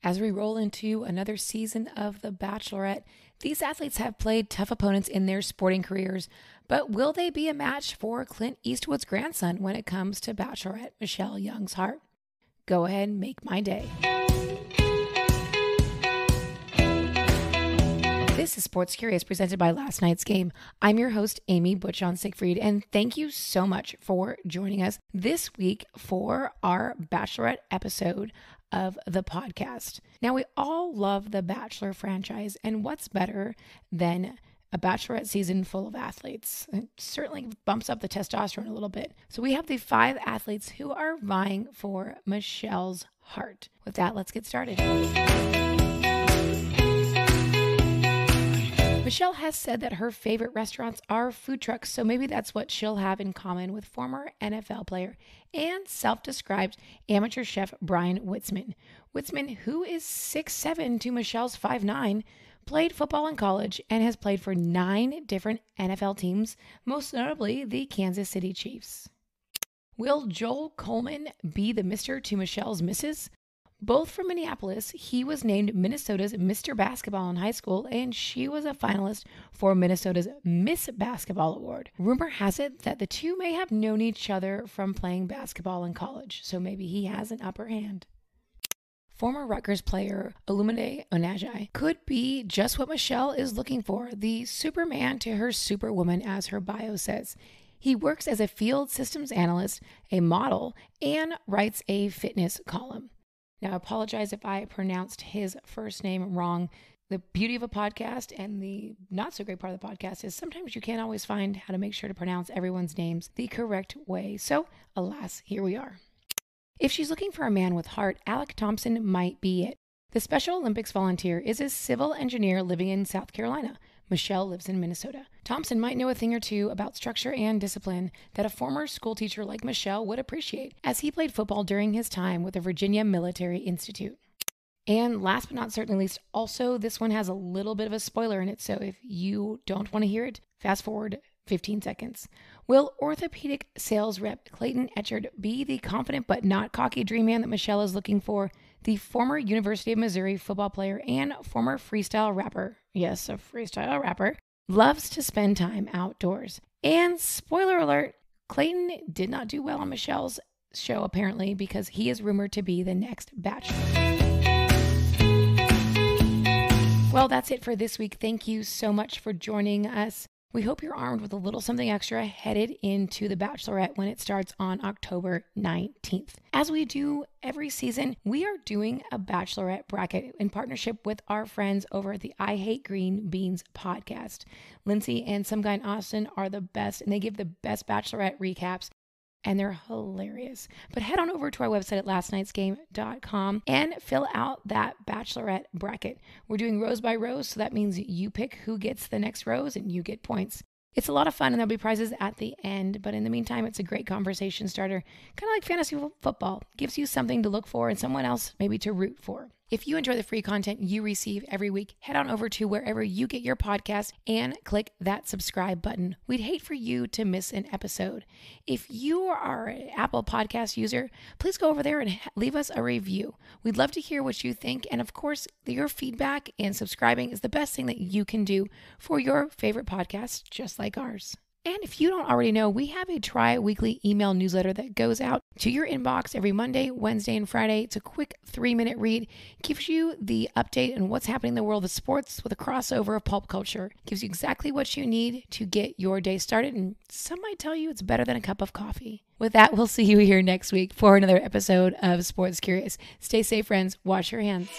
As we roll into another season of The Bachelorette, these athletes have played tough opponents in their sporting careers, but will they be a match for Clint Eastwood's grandson when it comes to Bachelorette Michelle Young's heart? Go ahead and make my day. This is Sports Curious, presented by Last Night's Game. I'm your host, Amy Butchon-Siegfried, and thank you so much for joining us this week for our Bachelorette episode of the podcast. Now, we all love the Bachelor franchise, and what's better than a Bachelorette season full of athletes? It certainly bumps up the testosterone a little bit. So we have the 5 athletes who are vying for Michelle's heart. With that, let's get started. Michelle has said that her favorite restaurants are food trucks, so maybe that's what she'll have in common with former NFL player and self-described amateur chef Brian Witzman. Witzman, who is 6'7" to Michelle's 5'9", played football in college and has played for 9 different NFL teams, most notably the Kansas City Chiefs. Will Joel Coleman be the Mr. to Michelle's Mrs.? Both from Minneapolis, he was named Minnesota's Mr. Basketball in high school, and she was a finalist for Minnesota's Miss Basketball Award. Rumor has it that the two may have known each other from playing basketball in college, so maybe he has an upper hand. Former Rutgers player Olumide Onaje could be just what Michelle is looking for, the Superman to her Superwoman, as her bio says. He works as a field systems analyst, a model, and writes a fitness column. Now, I apologize if I pronounced his first name wrong. The beauty of a podcast and the not so great part of the podcast is sometimes you can't always find how to make sure to pronounce everyone's names the correct way. So, alas, here we are. If she's looking for a man with heart, Alec Thompson might be it. The Special Olympics volunteer is a civil engineer living in South Carolina. Michelle lives in Minnesota. Thompson might know a thing or two about structure and discipline that a former school teacher like Michelle would appreciate, as he played football during his time with the Virginia Military Institute. And last but not certainly least, also, this one has a little bit of a spoiler in it, so if you don't want to hear it, fast forward 15 seconds. Will orthopedic sales rep Clayton Etchard be the confident but not cocky dream man that Michelle is looking for? The former University of Missouri football player and former freestyle rapper, yes, a freestyle rapper, loves to spend time outdoors. And spoiler alert, Clayton did not do well on Michelle's show apparently, because he is rumored to be the next Bachelor. Well, that's it for this week. Thank you so much for joining us. We hope you're armed with a little something extra headed into The Bachelorette when it starts on October 19th. As we do every season, we are doing a Bachelorette bracket in partnership with our friends over at the I Hate Green Beans podcast. Lindsay and some guy in Austin are the best, and they give the best Bachelorette recaps, and they're hilarious. But head on over to our website at lastnightsgame.com and fill out that Bachelorette bracket. We're doing rows by rows, so that means you pick who gets the next rows and you get points. It's a lot of fun, and there'll be prizes at the end, but in the meantime, it's a great conversation starter, kind of like fantasy football. Gives you something to look for and someone else maybe to root for. If you enjoy the free content you receive every week, head on over to wherever you get your podcast and click that subscribe button. We'd hate for you to miss an episode. If you are an Apple Podcast user, please go over there and leave us a review. We'd love to hear what you think. And of course, your feedback and subscribing is the best thing that you can do for your favorite podcast, just like ours. And if you don't already know, we have a tri-weekly email newsletter that goes out to your inbox every Monday, Wednesday, and Friday. It's a quick 3-minute read. Gives you the update on what's happening in the world of sports with a crossover of pulp culture. Gives you exactly what you need to get your day started. And some might tell you it's better than a cup of coffee. With that, we'll see you here next week for another episode of Sports Curious. Stay safe, friends. Wash your hands.